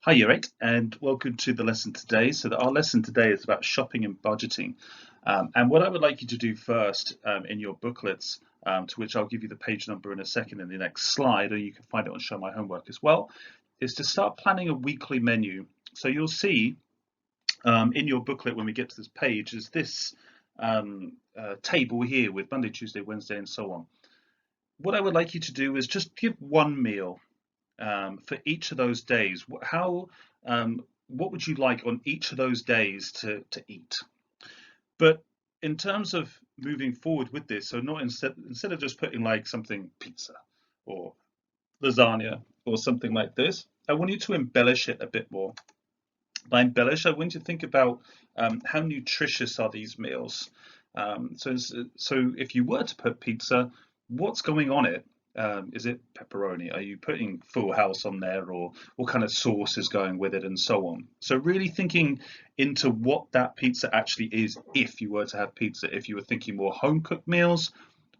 Hi, Eric, and welcome to the lesson today. Our lesson today is about shopping and budgeting. And what I would like you to do first in your booklets, to which I'll give you the page number in a second in the next slide, or you can find it on Show My Homework as well, is to start planning a weekly menu. So you'll see in your booklet when we get to this page is this table here with Monday, Tuesday, Wednesday, and so on. What I would like you to do is just give one meal for each of those days. What would you like on each of those days to eat? But in terms of moving forward with this, so not instead of just putting like something pizza or lasagna or something like this, I want you to embellish it a bit more. By embellish, I want you to think about how nutritious are these meals. So if you were to put pizza, what's going on it? Is it pepperoni? Are you putting Full House on there, or what kind of sauce is going with it, and so on? So really thinking into what that pizza actually is, if you were to have pizza. If you were thinking more home cooked meals,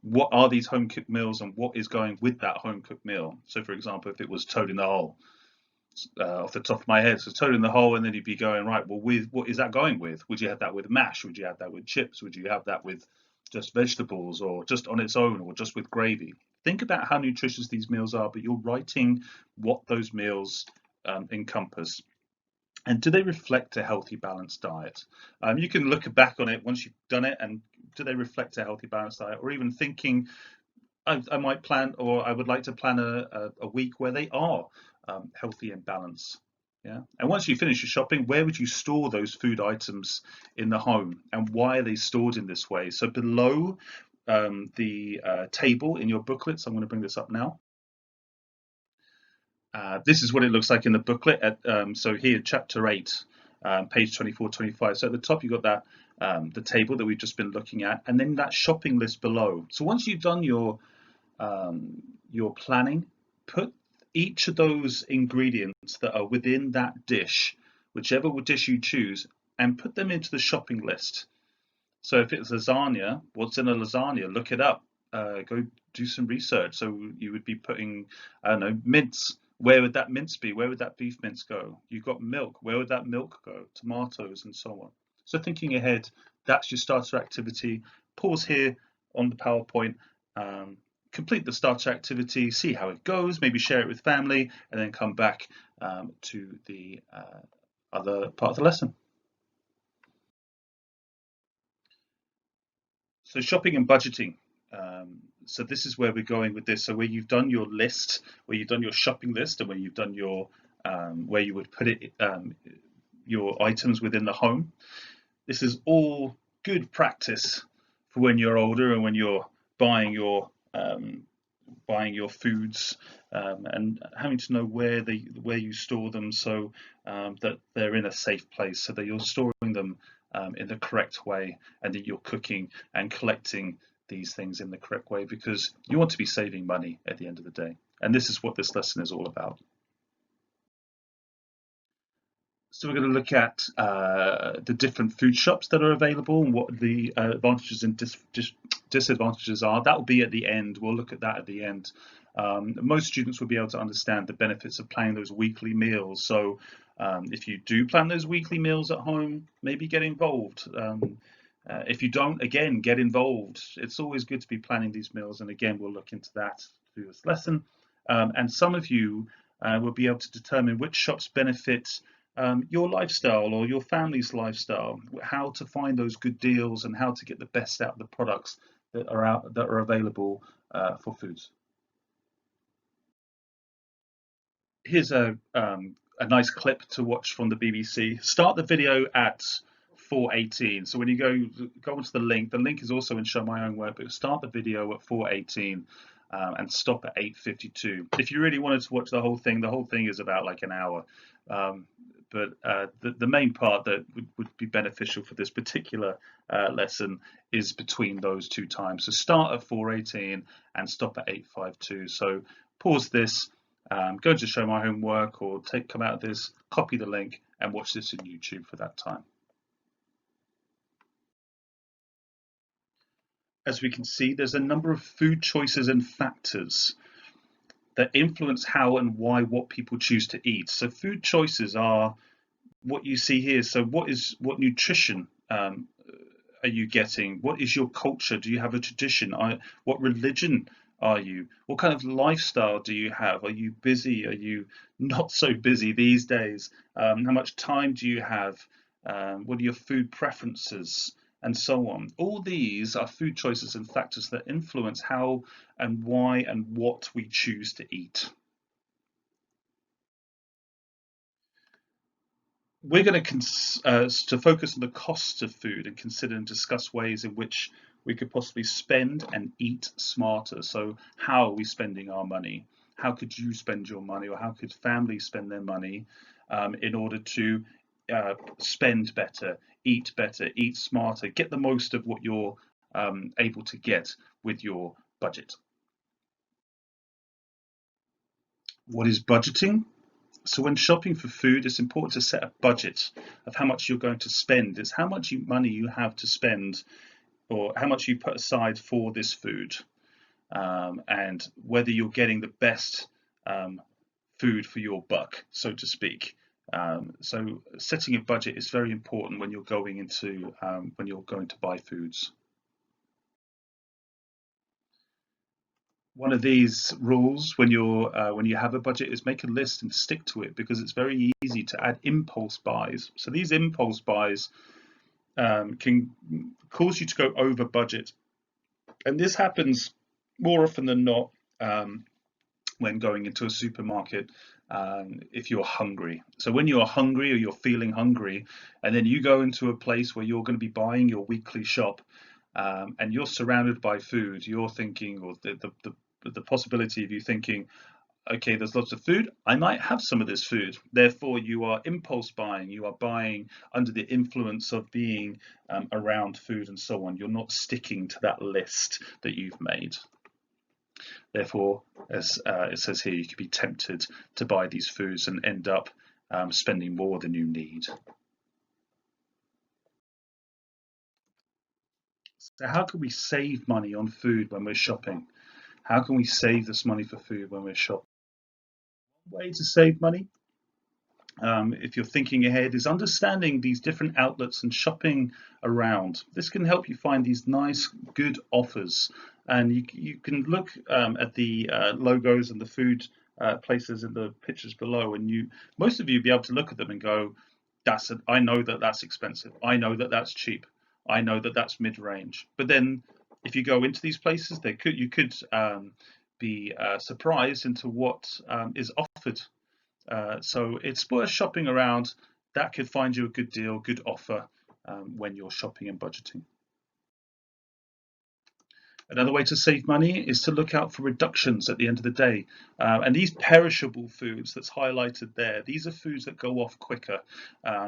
what are these home cooked meals, and what is going with that home cooked meal? So, for example, if it was toad in the hole, off the top of my head. So toad in the hole, and then you'd be going, right, well, with what is that going with? Would you have that with mash? Would you have that with chips? Would you have that with just vegetables, or just on its own, or just with gravy? Think about how nutritious these meals are, but you're writing what those meals encompass. And do they reflect a healthy, balanced diet? You can look back on it once you've done it, and do they reflect a healthy, balanced diet? Or even thinking, I might plan, or I would like to plan a week where they are healthy and balanced. Yeah. And once you finish your shopping, where would you store those food items in the home, and why are they stored in this way? So below the table in your booklets, I'm going to bring this up now. This is what it looks like in the booklet. So here, chapter 8, page 24, 25. So at the top, you've got that the table that we've just been looking at, and then that shopping list below. So once you've done your planning, put each of those ingredients that are within that dish, whichever dish you choose, and put them into the shopping list. So if it's lasagna, what's in a lasagna? Look it up. Go do some research. So you would be putting, I don't know, mince. Where would that mince be? Where would that beef mince go? You've got milk. Where would that milk go? Tomatoes and so on. So thinking ahead, that's your starter activity. Pause here on the PowerPoint. Um, Complete the starter activity, see how it goes, maybe share it with family, and then come back to the other part of the lesson. So shopping and budgeting. So this is where we're going with this. So where you've done your list, where you've done your shopping list, and where you've done your where you would put it your items within the home. This is all good practice for when you're older and when you're buying your buying your foods, and having to know where you store them, so that they're in a safe place, so that you're storing them in the correct way, and that you're cooking and collecting these things in the correct way, because you want to be saving money at the end of the day. And this is what this lesson is all about. So we're going to look at the different food shops that are available, and what the advantages and disadvantages are. That will be at the end. We'll look at that at the end. Most students will be able to understand the benefits of planning those weekly meals. So if you do plan those weekly meals at home, maybe get involved. If you don't, again, get involved. It's always good to be planning these meals, and again, we'll look into that through this lesson. And some of you will be able to determine which shops benefit your lifestyle or your family's lifestyle, how to find those good deals, and how to get the best out of the products that are available for foods. Here's a nice clip to watch from the BBC. Start the video at 4:18. So when you go onto the link is also in Show My Own Work, but start the video at 4:18 and stop at 8:52. If you really wanted to watch the whole thing is about like an hour. But the main part that would be beneficial for this particular lesson is between those two times. So start at 4:18 and stop at 8:52. So pause this, go to Show My Homework, or come out of this, copy the link, and watch this on YouTube for that time. As we can see, there's a number of food choices and factors. that influence how and why what people choose to eat. So food choices are what you see here. So what nutrition are you getting? What is your culture? Do you have a tradition? What religion are you? What kind of lifestyle do you have? Are you busy? Are you not so busy these days? How much time do you have? What are your food preferences? And so on. All these are food choices and factors that influence how and why and what we choose to eat. We're going to focus on the costs of food and consider and discuss ways in which we could possibly spend and eat smarter. So, how are we spending our money? How could you spend your money, or how could families spend their money in order to spend better, eat smarter, get the most of what you're able to get with your budget? What is budgeting? So when shopping for food, it's important to set a budget of how much you're going to spend. It's how much money you have to spend, or how much you put aside for this food, and whether you're getting the best food for your buck, so to speak. So setting a budget is very important when you're going into when you're going to buy foods. One of these rules when you have a budget is make a list and stick to it, because it's very easy to add impulse buys. So these impulse buys can cause you to go over budget, and this happens more often than not when going into a supermarket. If you're hungry, so when you're hungry or you're feeling hungry, and then you go into a place where you're going to be buying your weekly shop, and you're surrounded by food, you're thinking, or the possibility of you thinking, okay, there's lots of food, I might have some of this food. Therefore, you are impulse buying, you are buying under the influence of being around food and so on. You're not sticking to that list that you've made. Therefore, as it says here, you could be tempted to buy these foods and end up spending more than you need. So how can we save money on food when we're shopping? How can we save this money for food when we're shopping? One way to save money, if you're thinking ahead, is understanding these different outlets and shopping around. This can help you find these nice, good offers, and you can look at the logos and the food places in the pictures below, and most of you will be able to look at them and go, I know that that's expensive. I know that that's cheap. I know that that's mid-range. But then, if you go into these places, you could be surprised into what is offered, so it's worth shopping around. That could find you a good deal, good offer when you're shopping and budgeting. Another way to save money is to look out for reductions at the end of the day. And these perishable foods that's highlighted there, these are foods that go off quicker.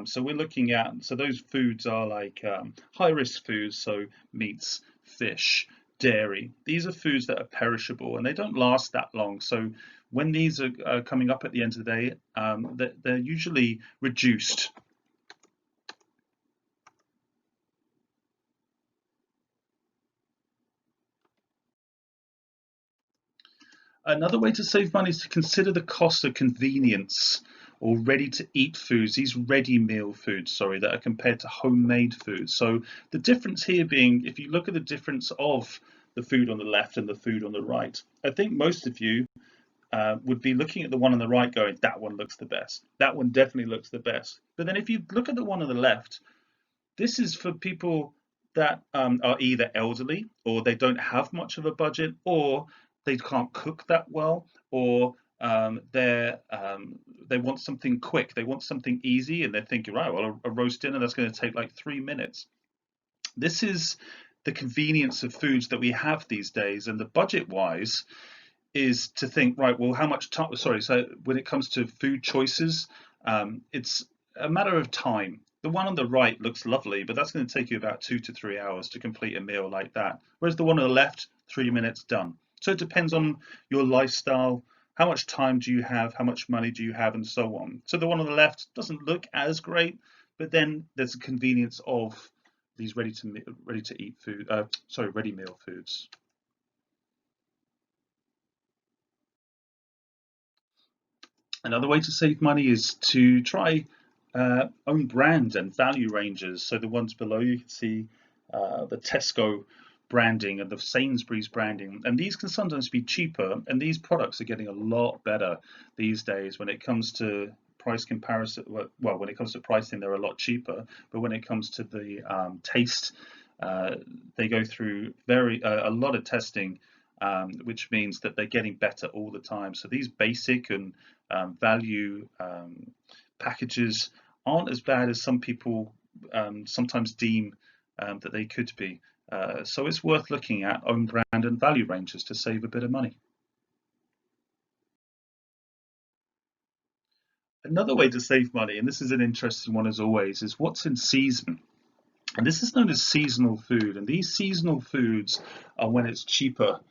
So we're looking at, so those foods are like high risk foods, so meats, fish, dairy. These are foods that are perishable and they don't last that long. So when these are coming up at the end of the day, they're usually reduced. Another way to save money is to consider the cost of convenience or ready to eat foods, these ready meal foods, sorry, that are compared to homemade foods. So the difference here being, if you look at the difference of the food on the left and the food on the right, I think most of you would be looking at the one on the right going, that one looks the best. That one definitely looks the best. But then if you look at the one on the left, this is for people that are either elderly, or they don't have much of a budget, or they can't cook that well, or they want something quick, they want something easy, and they're thinking, right, well, a roast dinner that's going to take like 3 minutes. This is the convenience of foods that we have these days, and the budget wise is to think, right, well, how much time, sorry, so when it comes to food choices, it's a matter of time. The one on the right looks lovely, but that's going to take you about 2 to 3 hours to complete a meal like that. Whereas the one on the left, 3 minutes done. So it depends on your lifestyle, how much time do you have, how much money do you have, and so on. So the one on the left doesn't look as great, but then there's the convenience of these ready to eat food, ready meal foods. Another way to save money is to try own brand and value ranges. So the ones below, you can see the Tesco branding and the Sainsbury's branding, and these can sometimes be cheaper, and these products are getting a lot better these days when it comes to price comparison. Well, when it comes to pricing, they're a lot cheaper, but when it comes to the taste, uh, they go through a lot of testing, which means that they're getting better all the time. So these basic and value packages aren't as bad as some people sometimes deem that they could be. So it's worth looking at own brand and value ranges to save a bit of money. Another way to save money, and this is an interesting one as always, is what's in season. And this is known as seasonal food. And these seasonal foods are when it's cheaper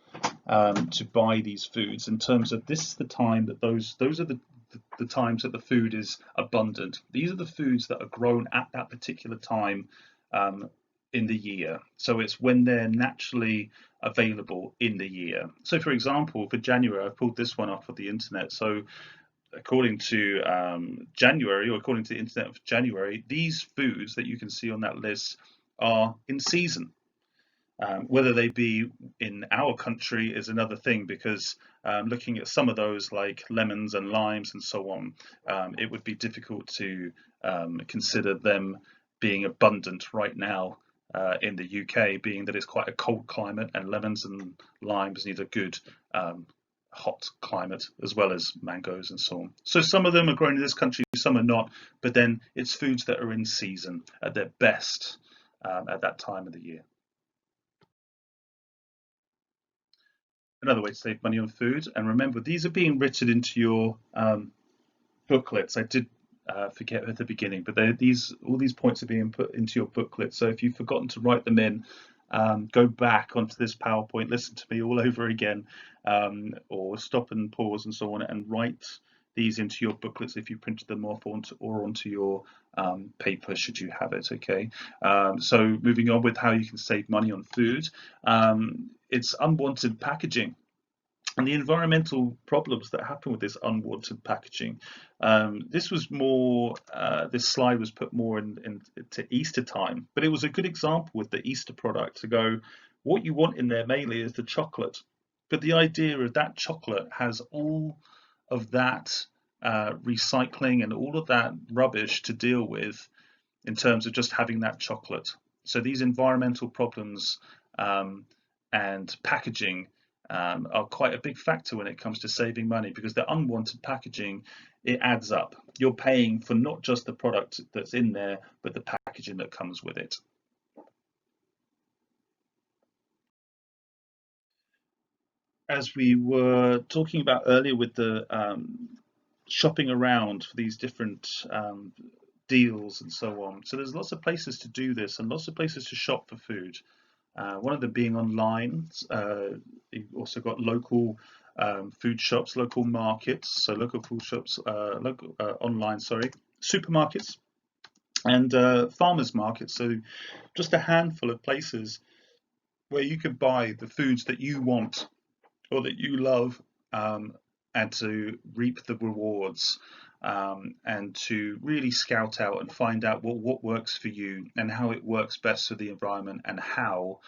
to buy these foods. In terms of, this is the time that those are the times that the food is abundant. These are the foods that are grown at that particular time in the year. So it's when they're naturally available in the year. So for example, for January, I've pulled this one off of the internet. So according to January, or according to the internet of January, these foods that you can see on that list are in season. Whether they be in our country is another thing, because looking at some of those like lemons and limes and so on, it would be difficult to consider them being abundant right now in the UK, being that it's quite a cold climate and lemons and limes need a good hot climate, as well as mangoes and so on. So some of them are grown in this country, some are not, but then it's foods that are in season at their best at that time of the year. Another way to save money on food. And remember, these are being written into your booklets. I did forget at the beginning, but all these points are being put into your booklet. So if you've forgotten to write them in, go back onto this PowerPoint, listen to me all over again, or stop and pause and so on, and write these into your booklets if you printed them off onto your paper, should you have it. Okay. So moving on with how you can save money on food, it's unwanted packaging and the environmental problems that happen with this unwanted packaging. This was more, this slide was put more to Easter time, but it was a good example with the Easter product to go, what you want in there mainly is the chocolate. But the idea of that chocolate has all of that recycling and all of that rubbish to deal with in terms of just having that chocolate. So these environmental problems and packaging are quite a big factor when it comes to saving money, because the unwanted packaging, it adds up. You're paying for not just the product that's in there, but the packaging that comes with it. As we were talking about earlier with the shopping around for these different deals and so on, so there's lots of places to do this and lots of places to shop for food. One of them being online. You've also got local food shops, local markets, so local food shops, local online, sorry, supermarkets and farmers markets. So just a handful of places where you can buy the foods that you want or that you love, and to reap the rewards, and to really scout out and find out what works for you and how it works best for the environment, and how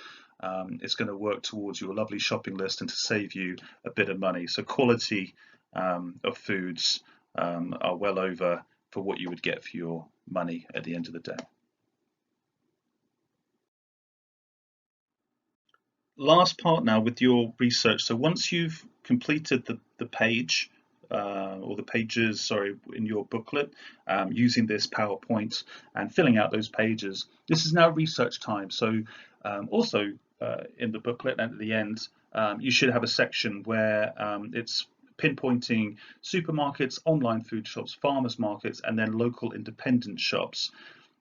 it's going to work towards your lovely shopping list and to save you a bit of money. So quality of foods are well over for what you would get for your money at the end of the day. Last part now with your research. So once you've completed the page, or the pages, sorry, in your booklet, using this PowerPoint and filling out those pages, this is now research time. So also in the booklet and at the end, you should have a section where it's pinpointing supermarkets, online food shops, farmers markets, and then local independent shops.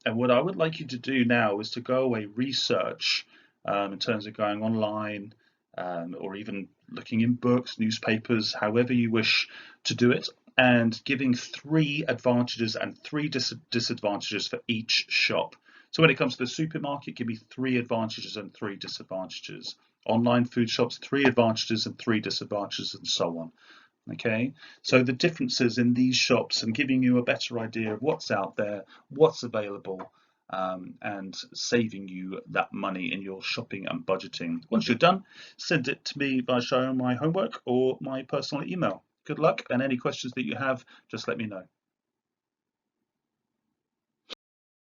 And what I would like you to do now is to go away, research in terms of going online, or even looking in books, newspapers, however you wish to do it, and giving 3 advantages and 3 disadvantages for each shop. So when it comes to the supermarket, give me 3 advantages and 3 disadvantages. Online food shops, 3 advantages and 3 disadvantages, and so on. Okay, so the differences in these shops and giving you a better idea of what's out there, what's available, and saving you that money in your shopping and budgeting. Once you're done, send it to me by showing my homework or my personal email. Good luck, and any questions that you have, just let me know.